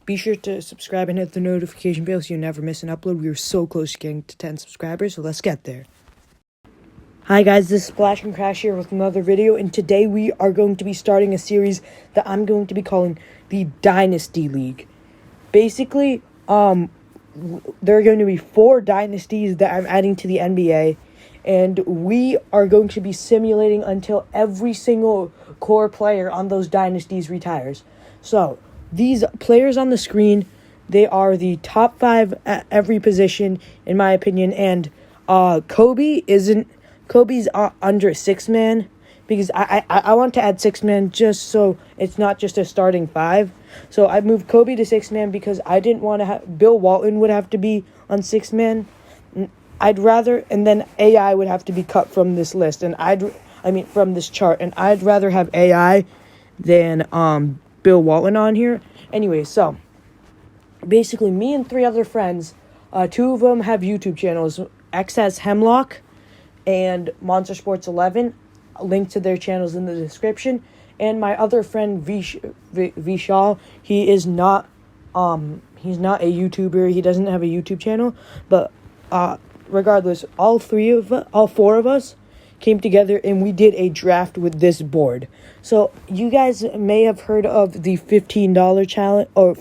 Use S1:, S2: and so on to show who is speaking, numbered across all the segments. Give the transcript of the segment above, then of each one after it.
S1: Be sure to subscribe and hit the notification bell so you never miss an upload. We are so close to getting to 10 subscribers, so let's get there. Hi guys, this is Splash and Crash here with another video, and today we are going to be starting a series that I'm going to be calling the Dynasty League. Basically, there are going to be 4 dynasties that I'm adding to the NBA, and we are going to be simulating until every single core player on those dynasties retires. So, these players on the screen, they are the top 5 at every position, in my opinion, and Kobe's under 6-man, because I want to add 6-man just so it's not just a starting 5. So I moved Kobe to 6-man because I didn't want to have... Bill Walton would have to be on 6-man. I'd rather... And then AI would have to be cut from this list. And from this chart. And I'd rather have AI than Bill Walton on here. Anyway, so... Basically, me and 3 other friends, 2 of them have YouTube channels. X has Hemlock and Monster Sports 11, link to their channels in the description. And my other friend Vishal, he's not a YouTuber. He doesn't have a YouTube channel, but regardless, all 4 of us came together and we did a draft with this board. So you guys may have heard of the $15 challenge, or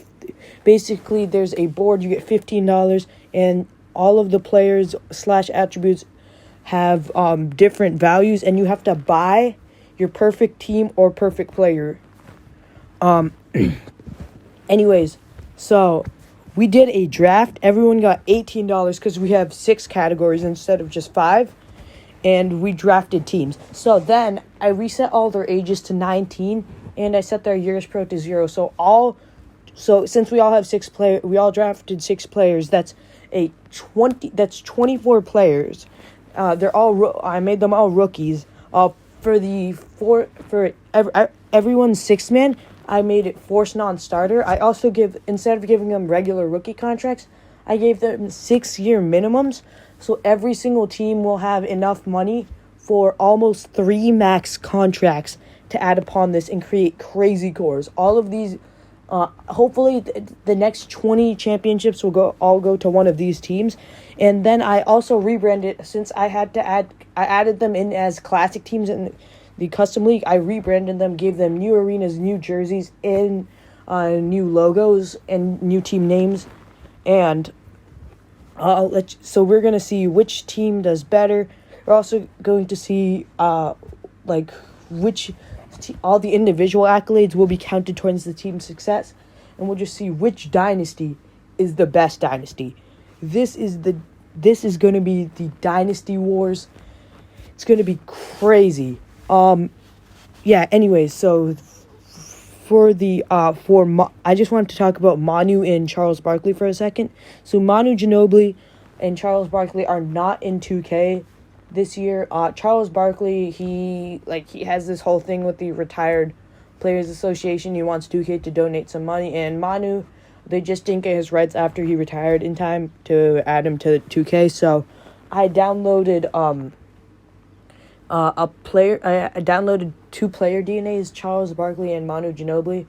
S1: basically there's a board, you get $15 and all of the players / attributes have different values, and you have to buy your perfect team or perfect player. Anyways, so we did a draft. Everyone got $18 because we have 6 categories instead of just 5, and we drafted teams. So then I reset all their ages to 19, and I set their years pro to 0. So since we all have 6 players, we all drafted 6 players. That's 24 players. I made them all rookies. For everyone's 6-man, I made it forced non-starter. I also instead of giving them regular rookie contracts, I gave them 6-year minimums. So every single team will have enough money for almost 3 max contracts to add upon this and create crazy cores. All of these, hopefully the next 20 championships will all go to one of these teams. And then I also rebranded, since I added them in as classic teams in the custom league. I rebranded them, gave them new arenas, new jerseys, and new logos and new team names. And so we're gonna see which team does better. We're also going to see all the individual accolades will be counted towards the team's success, and we'll just see which dynasty is the best dynasty. This is going to be the Dynasty Wars. It's going to be crazy. Anyways, so I just wanted to talk about Manu and Charles Barkley for a second. So Manu Ginobili and Charles Barkley are not in 2K this year. Charles Barkley, he has this whole thing with the Retired Players Association. He wants 2K to donate some money, and Manu, they just didn't get his rights after he retired in time to add him to 2K. So I downloaded I downloaded 2 player DNAs, Charles Barkley and Manu Ginobili.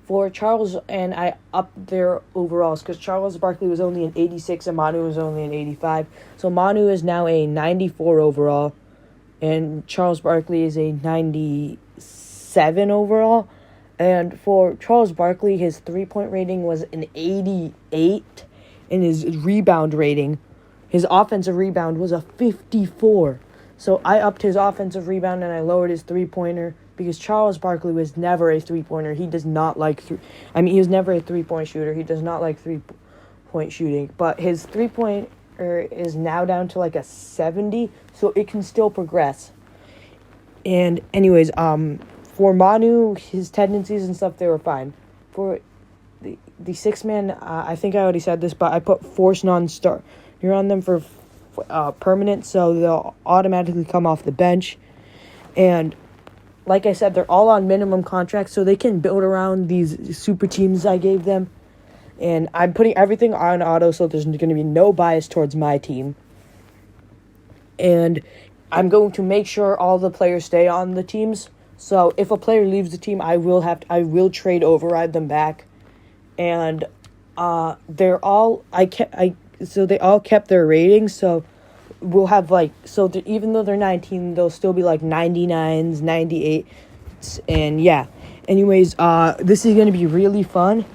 S1: For Charles, and I upped their overalls because Charles Barkley was only an 86 and Manu was only an 85. So Manu is now a 94 overall, and Charles Barkley is a 97 overall. And for Charles Barkley, his 3-point rating was an 88, and his rebound rating, his offensive rebound, was a 54. So I upped his offensive rebound and I lowered his 3-pointer because Charles Barkley was never a 3-pointer. He does not like he was never a 3-point shooter. He does not like 3-point shooting. But his 3-pointer is now down to like a 70, so it can still progress. And anyways, for Manu, his tendencies and stuff, they were fine. For the 6-man, I think I already said this, but I put force non-starter on them for permanent, so they'll automatically come off the bench. And like I said, they're all on minimum contracts, so they can build around these super teams I gave them. And I'm putting everything on auto, so there's going to be no bias towards my team. And I'm going to make sure all the players stay on the teams. So if a player leaves the team, I will trade override them back. And they're all so they all kept their ratings. So we'll have like even though they're 19, they'll still be like 99s, 98s, and yeah. Anyways, this is gonna be really fun,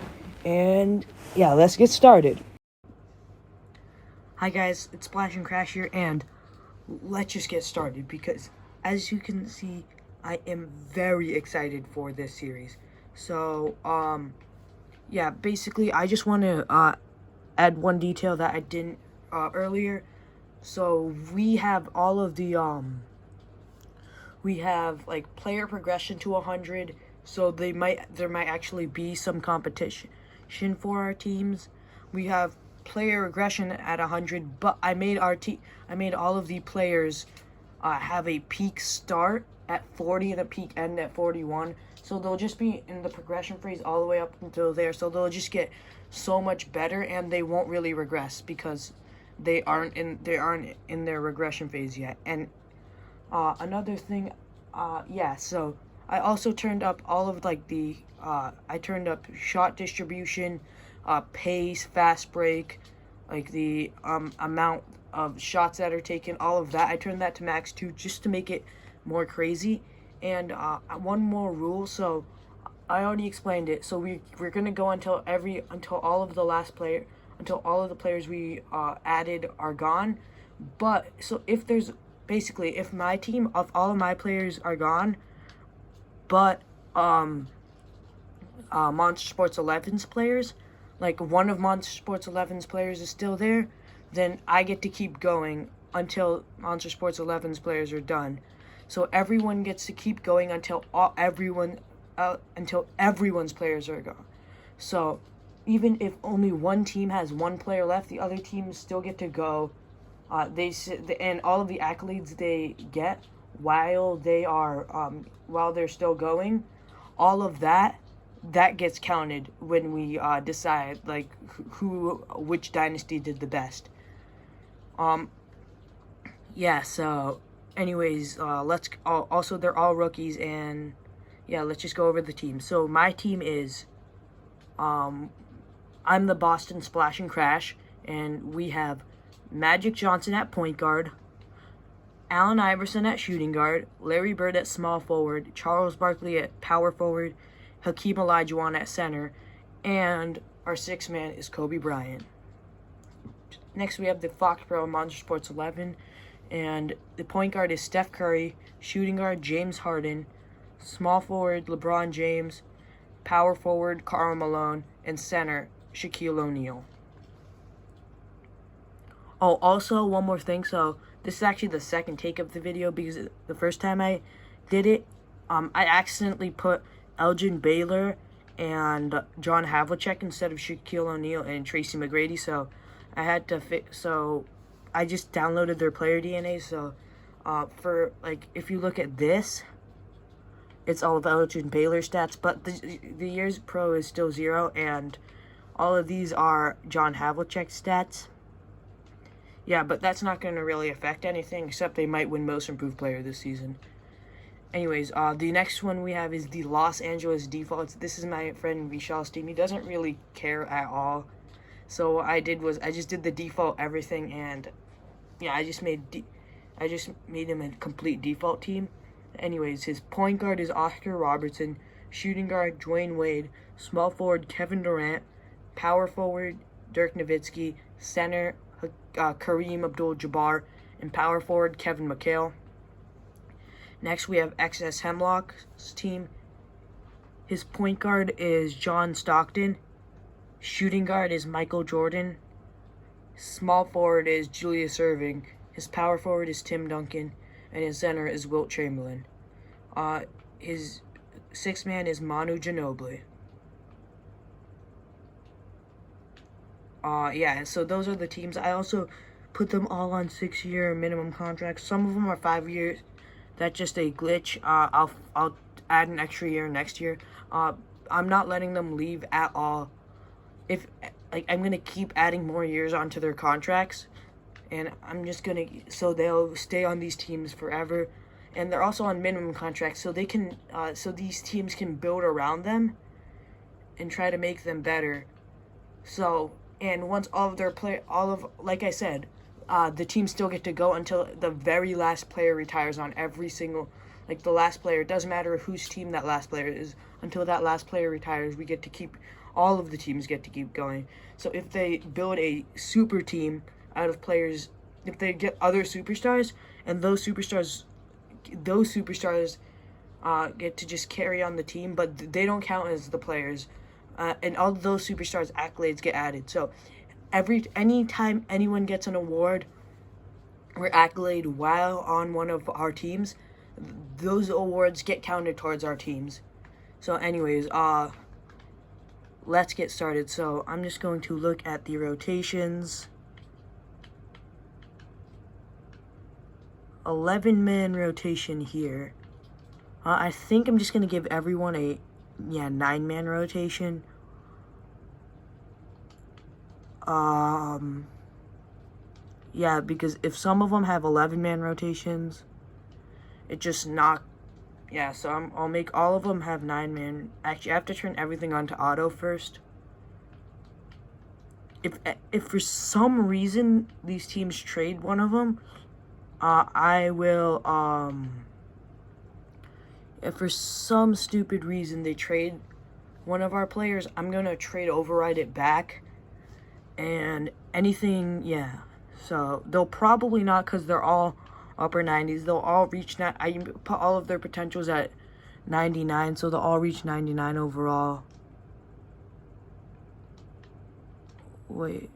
S1: and yeah, let's get started. Hi guys, it's Splash and Crash here, and let's just get started because as you can see, I am very excited for this series. So, yeah, basically, I just want to add one detail that I didn't earlier. So we have all of the we have like player progression to 100. So there might actually be some competition for our teams. We have player regression at 100, but I made all of the players have a peak start at 40 and a peak end at 41. So they'll just be in the progression phase all the way up until there. So they'll just get so much better, and they won't really regress because they aren't in their regression phase yet. And another thing, yeah. So I also turned up all of like I turned up shot distribution, pace, fast break, like the amount of shots that are taken, all of that. I turned that to max too, just to make it more crazy. And one more rule. So I already explained it. So we're gonna go until all of the players we added are gone. But so if my team of all of my players are gone, but Monster Sports 11's players, like one of Monster Sports 11's players is still there, then I get to keep going until Monster Sports 11's players are done. So everyone gets to keep going until everyone's players are gone. So even if only one team has one player left, the other teams still get to go. And all of the accolades they get while they're still going, all of that gets counted when we decide like which dynasty did the best. Yeah. So, anyways, also they're all rookies, and yeah, let's just go over the team. So my team is, I'm the Boston Splash and Crash, and we have Magic Johnson at point guard, Allen Iverson at shooting guard, Larry Bird at small forward, Charles Barkley at power forward, Hakeem Olajuwon at center, and our sixth man is Kobe Bryant. Next, we have the Foxborough Monster Sports 11, and the point guard is Steph Curry, shooting guard James Harden, small forward LeBron James, power forward Karl Malone, and center Shaquille O'Neal. Oh, also one more thing. So this is actually the second take of the video because the first time I did it, I accidentally put Elgin Baylor and John Havlicek instead of Shaquille O'Neal and Tracy McGrady. So I had to So I just downloaded their player DNA. So for like, if you look at this, it's all of Elgin Baylor stats, but the years pro is still 0, and all of these are John Havlicek stats. Yeah, but that's not going to really affect anything, except they might win Most Improved Player this season. Anyways, the next one we have is the Los Angeles Defaults. This is my friend Vishal's team. He doesn't really care at all. So what I did was I just did the default everything, and yeah, I just made him a complete default team. Anyways, his point guard is Oscar Robertson, shooting guard Dwayne Wade, small forward Kevin Durant, power forward Dirk Nowitzki, center Kareem Abdul-Jabbar, and power forward Kevin McHale. Next, we have XS Hemlock's team. His point guard is John Stockton. Shooting guard is Michael Jordan. Small forward is Julius Erving. His power forward is Tim Duncan. And his center is Wilt Chamberlain. His sixth man is Manu Ginobili. Yeah, so those are the teams. I also put them all on 6-year minimum contracts. Some of them are 5 years. That's just a glitch. I'll add an extra year next year. I'm not letting them leave at all. I'm gonna keep adding more years onto their contracts, and so they'll stay on these teams forever. And they're also on minimum contracts, so they can, so these teams can build around them and try to make them better. So, and once like I said, the teams still get to go until the very last player retires on every single, like the last player. It doesn't matter whose team that last player is. Until that last player retires, we get to keep, all of the teams get to keep going. So if they build a super team out of players, if they get other superstars, and those superstars get to just carry on the team, but they don't count as the players. And all of those superstars' accolades get added. So anytime anyone gets an award or accolade while on one of our teams, those awards get counted towards our teams. So anyways, let's get started. So I'm just going to look at the rotations. 11-man rotation here. I think I'm just going to give everyone a 9-man rotation. Yeah, because if some of them have 11-man rotations, it just not. Yeah, so I'll make all of them have 9-man. Actually, I have to turn everything on to auto first. If for some reason these teams trade one of them, I will, if for some stupid reason they trade one of our players, I'm going to trade override it back. And anything, yeah. So they'll probably not, because they're all upper 90s. They'll all reach, I put all of their potentials at 99, so they'll all reach 99 overall. Wait.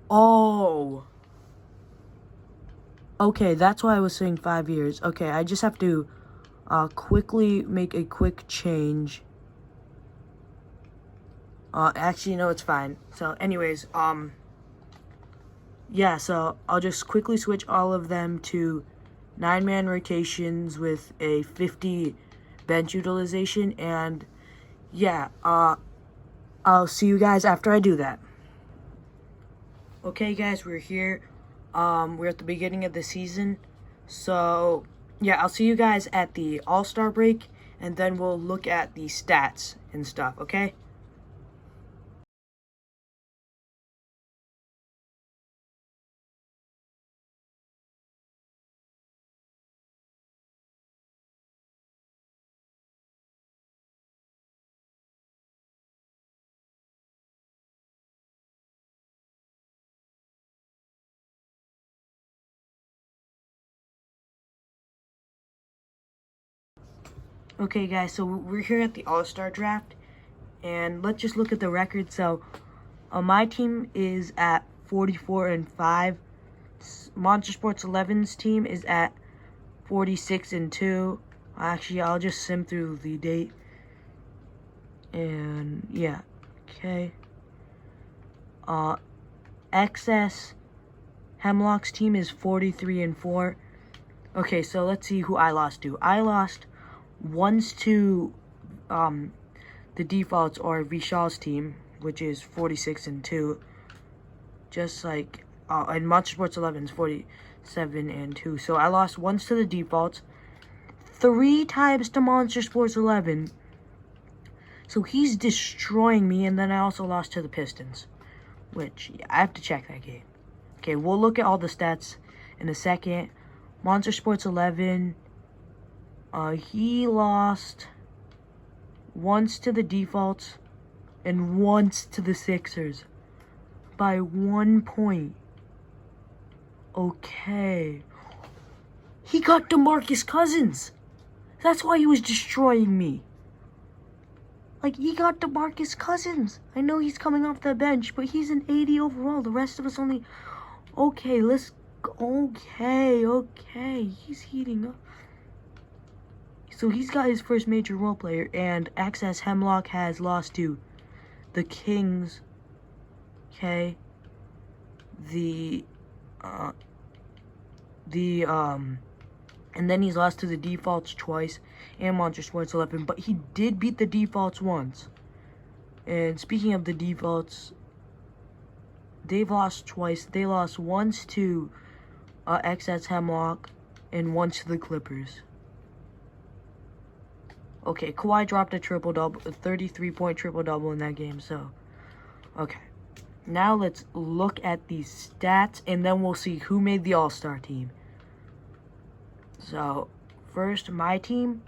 S1: Oh. Okay, that's why I was saying 5 years. Okay, I just have to quickly make a quick change. Actually, no, it's fine. So, anyways, yeah, so I'll just quickly switch all of them to 9-man rotations with a 50 bench utilization, and yeah, I'll see you guys after I do that. Okay, guys, we're here. We're at the beginning of the season, so yeah, I'll see you guys at the All-Star break, and then we'll look at the stats and stuff, okay? Okay, guys, so we're here at the All-Star draft, and let's just look at the record. So, my team is at 44-5. Monster Sports 11's team is at 46-2. Actually, I'll just sim through the date. And yeah, okay. XS Hemlock's team is 43-4. Okay, so let's see who I lost to. I lost once to the defaults, or Vishal's team, which is 46-2. Just like and Monster Sports 11 is 47-2. So I lost once to the defaults, 3 times to Monster Sports 11. So he's destroying me, and then I also lost to the Pistons, which, yeah, I have to check that game. Okay, we'll look at all the stats in a second. Monster Sports 11, he lost once to the defaults and once to the Sixers by 1 point. Okay. He got DeMarcus Cousins. That's why he was destroying me. Like, he got DeMarcus Cousins. I know he's coming off the bench, but he's an 80 overall. The rest of us only... Okay, let's... Okay. He's heating up. So he's got his first major role player, and Access Hemlock has lost to the Kings. Okay. And then he's lost to the defaults twice and Monster Sports 11, but he did beat the defaults once. And speaking of the defaults, they've lost twice. They lost once to XS Hemlock and once to the Clippers. Okay, Kawhi dropped a triple-double, a 33-point triple-double in that game, so... Okay. Now let's look at these stats, and then we'll see who made the All-Star team. So, first, my team.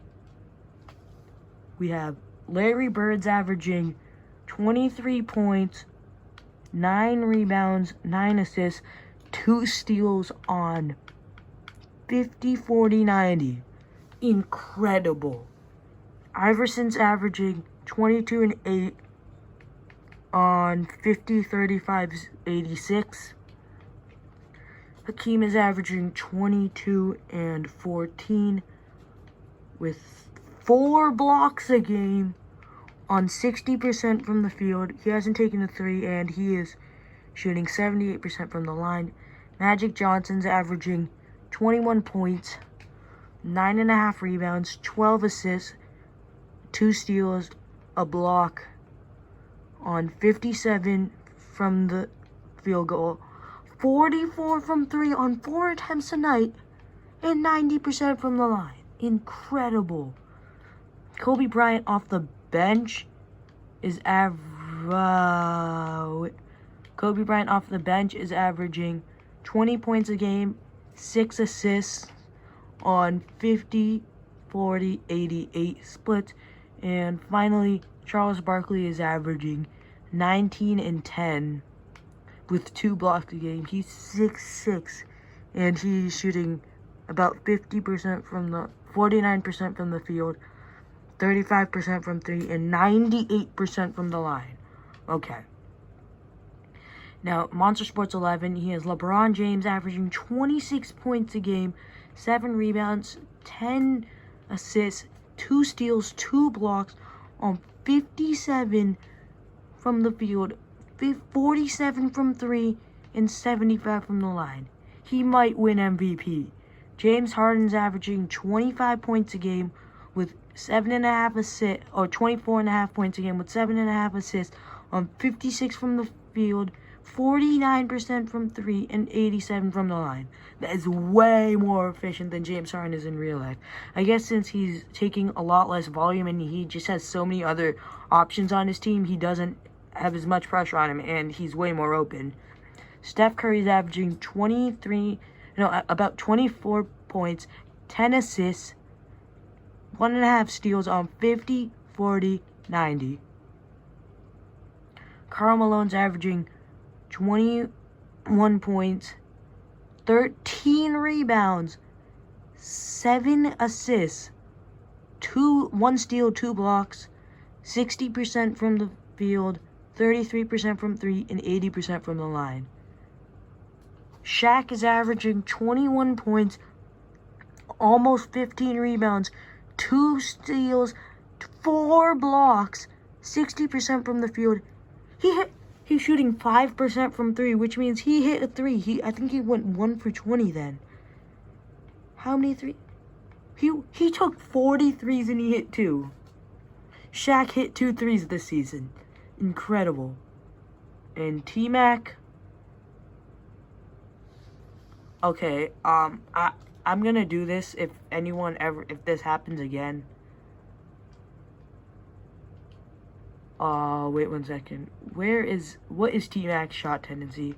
S1: We have Larry Bird's averaging 23 points, 9 rebounds, 9 assists, 2 steals on 50, 40, 90. Incredible. Iverson's averaging 22 and 8 on 50, 35, 86. Hakeem is averaging 22 and 14 with 4 blocks a game on 60% from the field. He hasn't taken a 3, and he is shooting 78% from the line. Magic Johnson's averaging 21 points, 9.5 rebounds, 12 assists, 2 steals, a block on 57 from the field goal, 44 from 3 on 4 attempts a night, and 90% from the line. Incredible. Kobe Bryant off the bench is averaging 20 points a game, 6 assists on 50, 40, 88 splits. And finally, Charles Barkley is averaging 19 and 10 with 2 blocks a game. He's 6'6", and he's shooting about 49% from the field, 35% from 3, and 98% from the line. Okay. Now, Monster Sports 11, he has LeBron James averaging 26 points a game, 7 rebounds, 10 assists, 2 steals, 2 blocks on 57 from the field, 47 from 3, and 75 from the line. He might win MVP. James Harden's averaging 25 points a game with 7.5 assists, or 24.5 points a game with 7.5 assists on 56 from the field, 49% from 3, and 87 from the line. That is way more efficient than James Harden is in real life. I guess since he's taking a lot less volume and he just has so many other options on his team, he doesn't have as much pressure on him, and he's way more open. Steph Curry's averaging about 24 points, 10 assists, 1.5 steals on 50, 40, 90. Karl Malone's averaging 21 points, 13 rebounds, 7 assists, 1 steal, 2 blocks, 60% from the field, 33% from 3, and 80% from the line. Shaq is averaging 21 points, almost 15 rebounds, 2 steals, 4 blocks, 60% from the field. He's shooting 5% from 3, which means he hit a 3. I think he went 1 for 20 then. How many 3? He took 40 threes and he hit 2. Shaq hit 2 threes this season. Incredible. And T-Mac. Okay, I'm gonna do this if this happens again. Wait 1 second. What is T-Mac's shot tendency?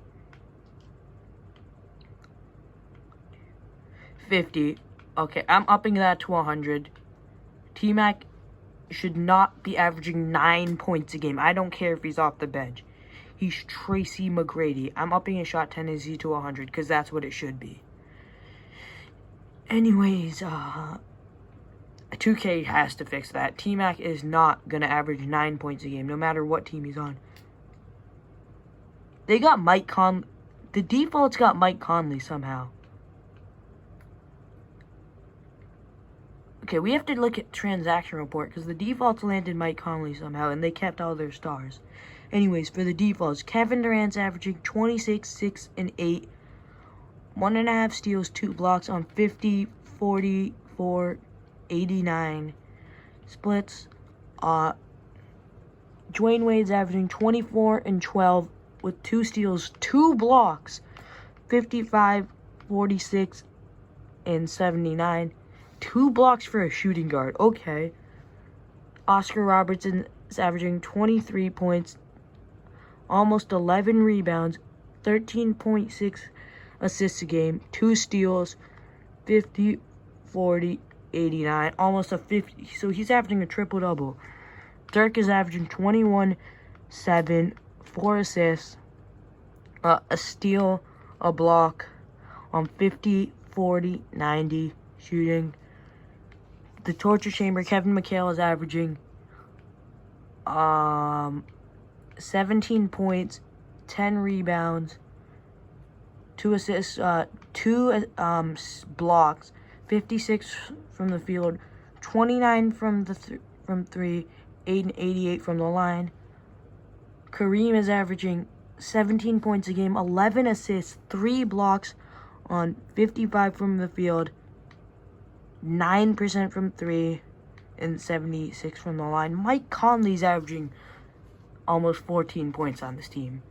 S1: 50. Okay, I'm upping that to 100. T-Mac should not be averaging 9 points a game. I don't care if he's off the bench. He's Tracy McGrady. I'm upping his shot tendency to 100 because that's what it should be. Anyways, 2K has to fix that. T-Mac is not going to average 9 points a game, no matter what team he's on. They got Mike Conley. The default's got Mike Conley somehow. Okay, we have to look at transaction report because the defaults landed Mike Conley somehow, and they kept all their stars. Anyways, for the defaults, Kevin Durant's averaging 26, 6, and 8. 1.5 steals, 2 blocks on 50, 44, 89 splits. Dwayne Wade's averaging 24 and 12 with 2 steals, 2 blocks, 55, 46, and 79. 2 blocks for a shooting guard. Okay. Oscar Robertson is averaging 23 points, almost 11 rebounds, 13.6 assists a game, 2 steals, 50, 40, 89, almost a 50. So he's averaging a triple-double. Dirk is averaging 21, 7, 4 assists, a steal, a block on 50, 40, 90 shooting. The torture chamber, Kevin McHale is averaging 17 points, 10 rebounds, 2 assists, 2 blocks, 56 from the field, 29 from from 3, 8 and 88 from the line. Kareem is averaging 17 points a game, 11 assists, 3 blocks on 55 from the field, 9% from 3, and 76 from the line. Mike Conley's averaging almost 14 points on this team.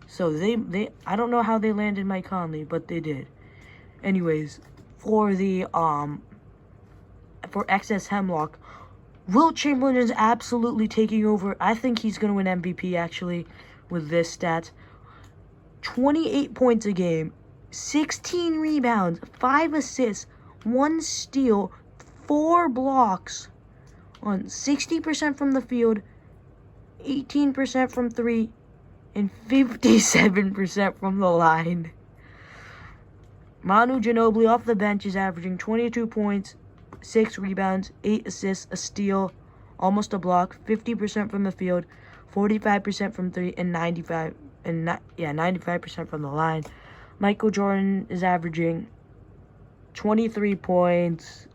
S1: So they I don't know how they landed Mike Conley, but they did. Anyways, for the for XS Hemlock, Wilt Chamberlain is absolutely taking over. I think he's going to win MVP actually with this stats. 28 points a game, 16 rebounds, 5 assists, 1 steal, 4 blocks on 60% from the field, 18% from 3, and 57% from the line. Manu Ginobili off the bench is averaging 22 points, 6 rebounds, 8 assists, a steal, almost a block, 50% from the field, 45% from 3, and 95% from the line. Michael Jordan is averaging 23 points,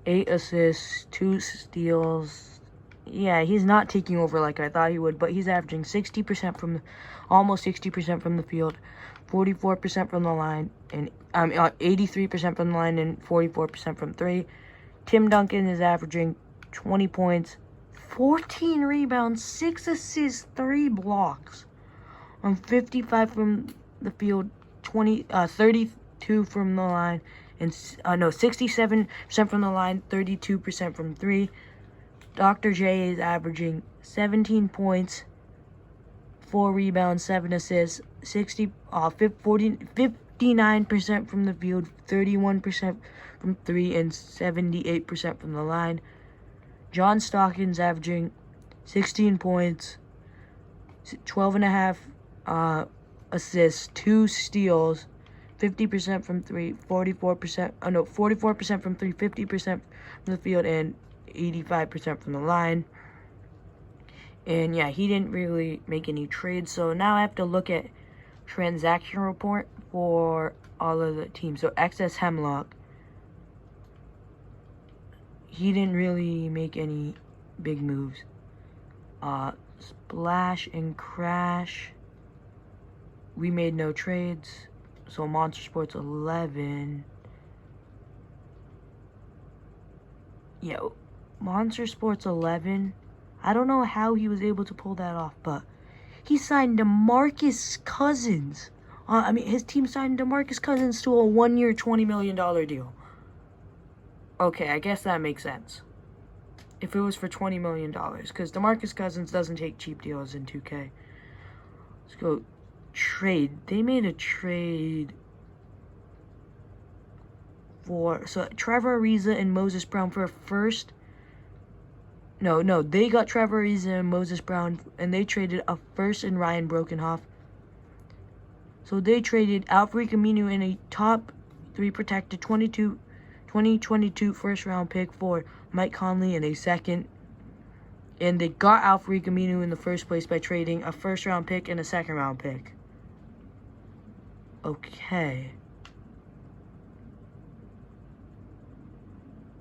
S1: 8 assists, 2 steals. Yeah, he's not taking over like I thought he would, but he's averaging almost 60% from the field, 44% from the line, and 83% from the line, and 44% from 3. Tim Duncan is averaging 20 points, 14 rebounds, 6 assists, 3 blocks on 55 from the field, 32 from the line, and 67% from the line, 32% from 3. Dr. J is averaging 17 points, 4 rebounds, 7 assists, 59% from the field, 31% from 3, and 78% from the line. John Stockton's averaging 16 points, 12.5 assists, 2 steals, 50% from 3, 44% from 3, 50% from the field, and 85% from the line. And yeah, he didn't really make any trades. So now I have to look at transaction report for all of the teams. So XS Hemlock, he didn't really make any big moves. Splash and Crash, we made no trades. So Monster Sports 11. Yeah, Monster Sports 11. I don't know how he was able to pull that off, but he signed DeMarcus Cousins. His team signed DeMarcus Cousins to a 1-year, $20 million deal. Okay, I guess that makes sense. If it was for $20 million, because DeMarcus Cousins doesn't take cheap deals in 2K. Let's go trade. They made a trade for Trevor Ariza and Moses Brown for a first. No, they got Trevor Ariza and Moses Brown, and they traded a first and Ryan Brokenhoff. So they traded Alfred Camino and a top 3 protected 2022 first round pick for Mike Conley and a second. And they got Alfred Camino in the first place by trading a first round pick and a second round pick. Okay.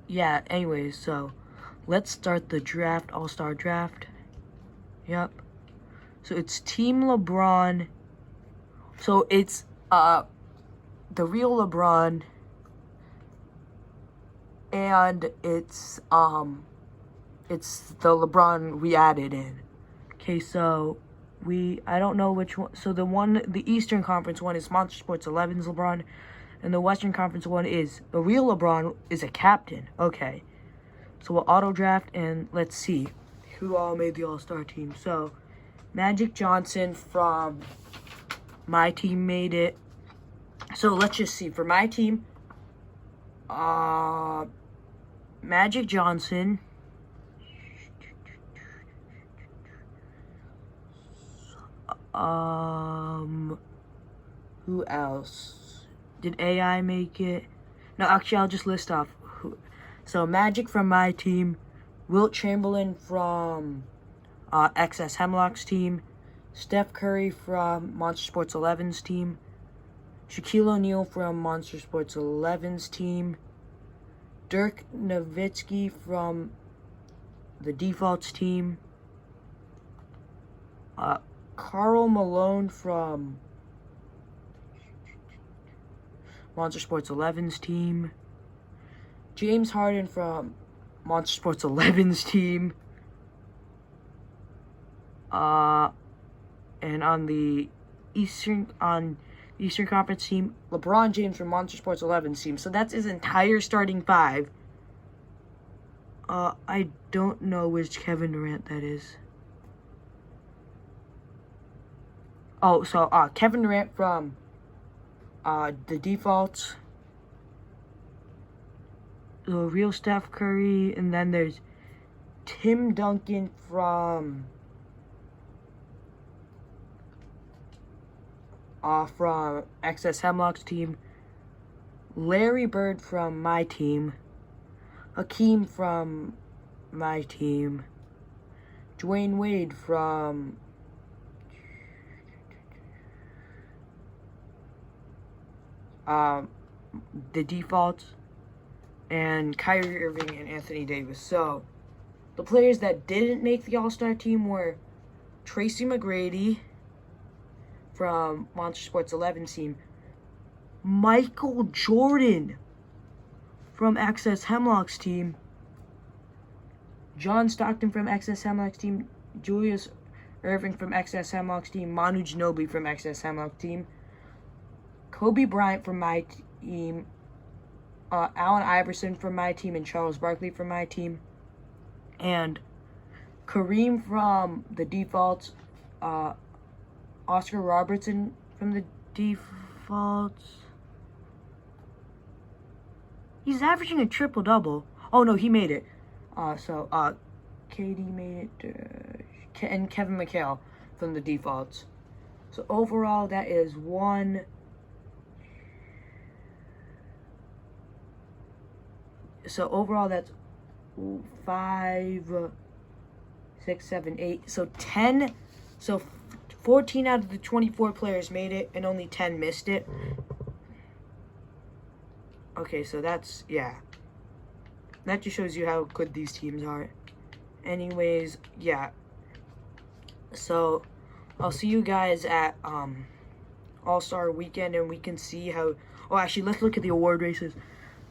S1: Yeah, anyways, so let's start the draft, all-star draft. Yep. So it's Team LeBron. So it's the real LeBron, and it's the LeBron we added in. Okay, so I don't know which one. So the Eastern Conference one is Monster Sports 11's LeBron, and the Western Conference one is the real LeBron is a captain. Okay. So we'll auto draft and let's see who all made the all-star team. So Magic Johnson from my team made it. So let's just see. For my team, Magic Johnson. Who else? Did AI make it? No, actually, I'll just list off. So Magic from my team, Wilt Chamberlain from XS Hemlock's team, Steph Curry from Monster Sports 11's team, Shaquille O'Neal from Monster Sports 11's team, Dirk Nowitzki from the Defaults team, Karl Malone from Monster Sports 11's team, James Harden from Monster Sports 11's team, and on the Eastern Conference team, LeBron James from Monster Sports 11's team. So that's his entire starting five. I don't know which Kevin Durant that is. Oh, so Kevin Durant from the Defaults, the real Steph Curry, and then there's Tim Duncan from XS Hemlock's team, Larry Bird from my team, Hakeem from my team, Dwayne Wade from the Defaults, and Kyrie Irving and Anthony Davis. So the players that didn't make the All-Star team were Tracy McGrady from Monster Sports 11 team, Michael Jordan from XS Hemlock's team, John Stockton from XS Hemlock's team, Julius Irving from XS Hemlock's team, Manu Ginobili from XS Hemlock's team, Kobe Bryant from my team, Allen Iverson from my team, and Charles Barkley from my team, and Kareem from the Defaults, Oscar Robertson from the Defaults. He's averaging a triple-double. Oh, no, he made it. KD made it, and Kevin McHale from the Defaults. So overall, that is 1... So overall, that's 5, 6, 7, 8. So 10. So 14 out of the 24 players made it, and only 10 missed it. Okay, so that's, yeah. That just shows you how good these teams are. Anyways, yeah. So I'll see you guys at All-Star Weekend, and we can see how... Oh, actually, let's look at the award races.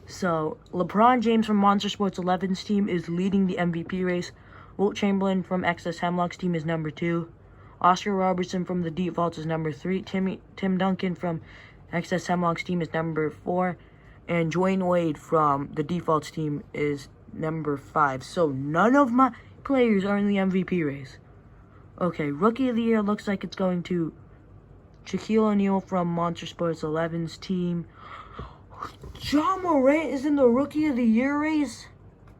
S1: So, LeBron James from Monster Sports 11's team is leading the MVP race. Wilt Chamberlain from XS Hemlock's team is number 2. Oscar Robertson from the Defaults is number 3. Tim Duncan from XS Hemlock's team is number 4. And Dwayne Wade from the Defaults team is number 5. So, none of my players are in the MVP race. Okay, Rookie of the Year looks like it's going to Shaquille O'Neal from Monster Sports 11's team. Ja Morant is in the Rookie of the Year race?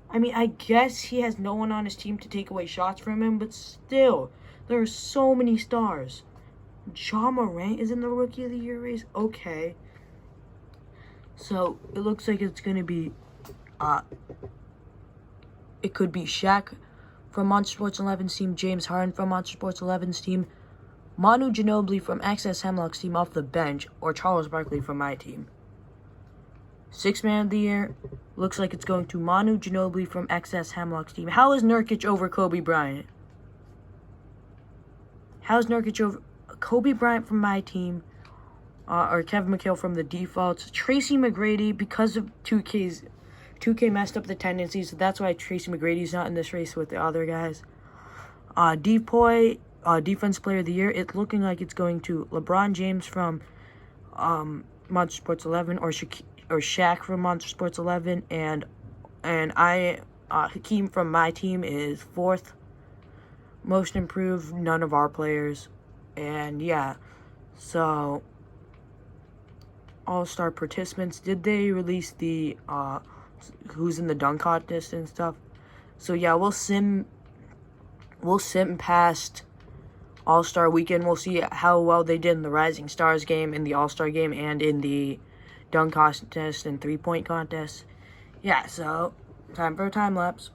S1: I mean, I guess he has no one on his team to take away shots from him, but still, there are so many stars. Ja Morant is in the Rookie of the Year race? Okay. So, it looks like it's going to be, it could be Shaq from Monster Sports 11's team, James Harden from Monster Sports 11's team, Manu Ginobili from XS Hemlock's team off the bench, or Charles Barkley from my team. Sixth Man of the Year looks like it's going to Manu Ginobili from XS Hemlock's team. How is Nurkic over Kobe Bryant? How's Nurkic over Kobe Bryant from my team? Or Kevin McHale from the Defaults. Tracy McGrady, because of 2K messed up the tendencies, so that's why Tracy McGrady's not in this race with the other guys. Depoy, Defense Player of the Year, it's looking like it's going to LeBron James from Monster Sports 11, or Shaq from Monster Sports 11, and Hakeem from my team is 4th. Most improved, none of our players. And yeah, so all-star participants, did they release the who's in the dunk contest and stuff? So yeah, we'll sim past All-Star Weekend. We'll see how well they did in the Rising Stars game, in the All-Star game, and in the dunk contest and three-point contest. Yeah, so time for a time lapse.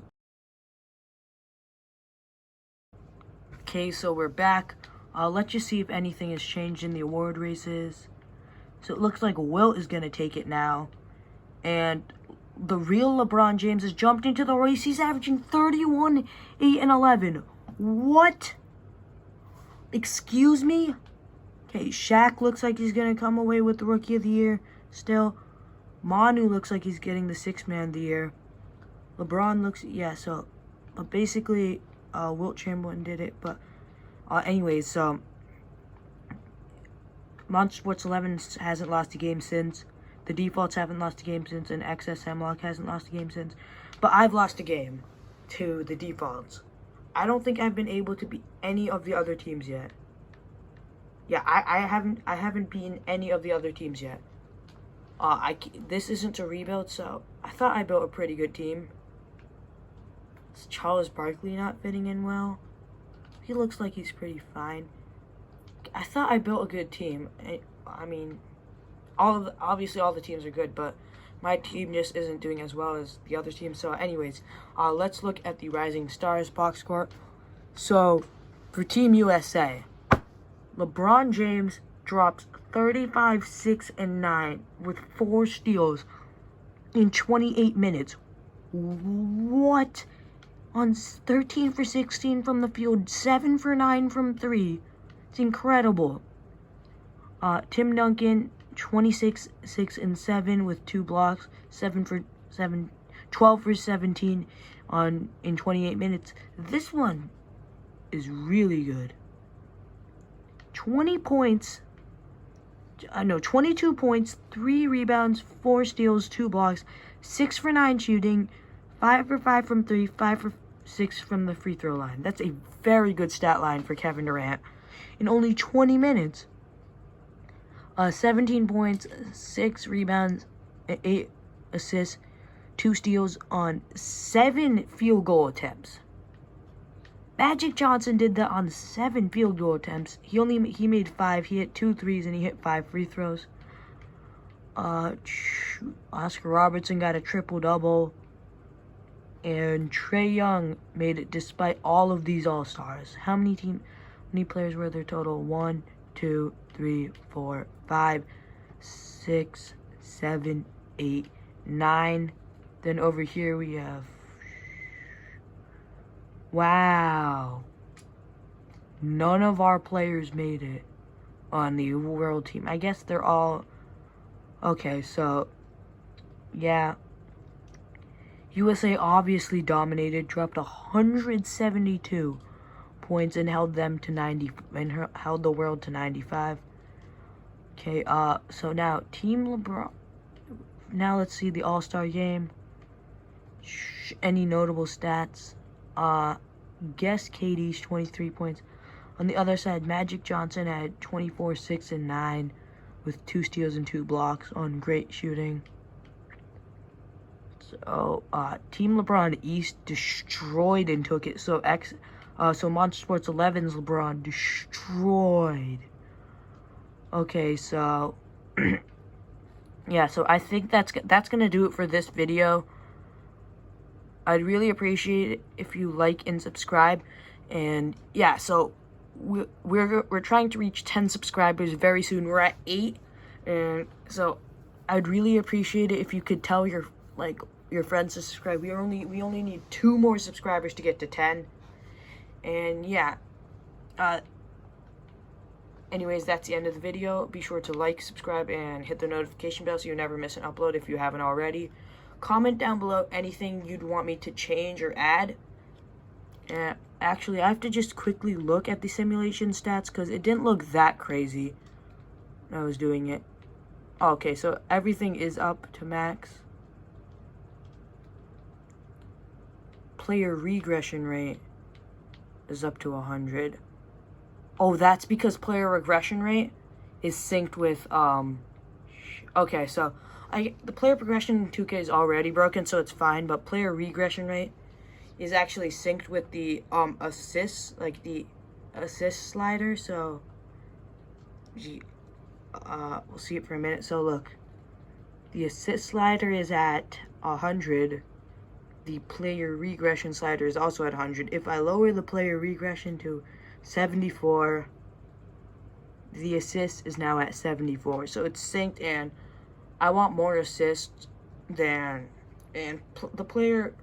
S1: Okay, so we're back. I'll let you see if anything has changed in the award races. So it looks like Wilt is going to take it now. And the real LeBron James has jumped into the race. He's averaging 31, 8, and 11. What? Excuse me? Okay, Shaq looks like he's going to come away with the Rookie of the Year still. Manu looks like he's getting the Sixth Man of the Year. LeBron looks, yeah, so, but basically, Wilt Chamberlain did it. But, anyways, so, Monster Sports 11 hasn't lost a game since. The Defaults haven't lost a game since, and XS Hemlock hasn't lost a game since. But I've lost a game to the Defaults. I don't think I've been able to beat any of the other teams yet. Yeah, I haven't beaten any of the other teams yet. This isn't a rebuild, so I thought I built a pretty good team. Is Charles Barkley not fitting in well? He looks like he's pretty fine. I thought I built a good team. I mean, obviously all the teams are good, but my team just isn't doing as well as the other teams. So anyways, let's look at the Rising Stars box score. So for Team USA, LeBron James drops 35, 6, and 9 with 4 steals in 28 minutes. What? On 13 for 16 from the field, 7 for 9 from 3. It's incredible. Tim Duncan, 26, 6, and 7 with 2 blocks, 12 for 17 in 28 minutes. This one is really good. 22 points, 3 rebounds, 4 steals, 2 blocks, 6 for 9 shooting, 5 for 5 from 3, 5 for 6 from the free throw line. That's a very good stat line for Kevin Durant in only 20 minutes. 17 points, 6 rebounds, 8 assists, 2 steals on 7 field goal attempts. Magic Johnson did that on 7 field goal attempts. He made 5. He hit 2 threes and he hit 5 free throws. Oscar Robertson got a triple-double. And Trae Young made it despite all of these All-Stars. How many players were there total? 1, 2, 3, 4, 5, 6, 7, 8, 9. Then over here we have... Wow. None of our players made it on the world team. I guess they're all... Okay, so... Yeah. USA obviously dominated, dropped 172 points and held them to 90 and held the world to 95. Okay, so now Team LeBron. Now let's see the All-Star game. Any notable stats? Guess KD's 23 points. On the other side, Magic Johnson had 24, 6, and 9 with 2 steals and 2 blocks on great shooting. So, Team LeBron East destroyed and took it. So, so Monster Sports 11's LeBron destroyed. Okay, so, yeah, so I think that's gonna do it for this video. I'd really appreciate it if you like and subscribe. And, yeah, so, we're trying to reach 10 subscribers very soon. We're at 8. And so, I'd really appreciate it if you could tell your friends to subscribe. We only need 2 more subscribers to get to 10. And yeah. Anyways, that's the end of the video. Be sure to like, subscribe, and hit the notification bell so you never miss an upload if you haven't already. Comment down below anything you'd want me to change or add. And actually, I have to just quickly look at the simulation stats because it didn't look that crazy when I was doing it. Okay, so everything is up to max. Player regression rate. is up to 100. Oh, that's because player regression rate is synced with, okay, so the player progression in 2K is already broken, so it's fine, but player regression rate is actually synced with the, assists, like the assist slider, so, we'll see it for a minute. So look, the assist slider is at 100. The player regression slider is also at 100. If I lower the player regression to 74, the assist is now at 74. So it's synced, and I want more assists than, and the player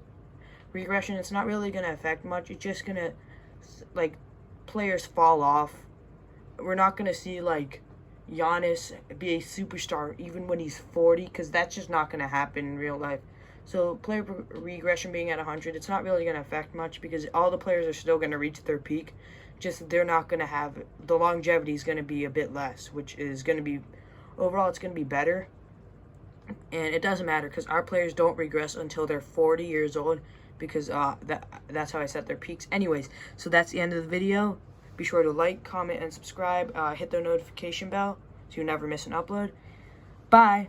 S1: regression, it's not really going to affect much. It's just going to, like, players fall off. We're not going to see, like, Giannis be a superstar even when he's 40, because that's just not going to happen in real life. So player regression being at 100, it's not really going to affect much because all the players are still going to reach their peak. Just they're not going to have, the longevity is going to be a bit less, which is going to be, overall it's going to be better. And it doesn't matter because our players don't regress until they're 40 years old, because that's how I set their peaks. Anyways, so that's the end of the video. Be sure to like, comment, and subscribe. Hit the notification bell so you never miss an upload. Bye.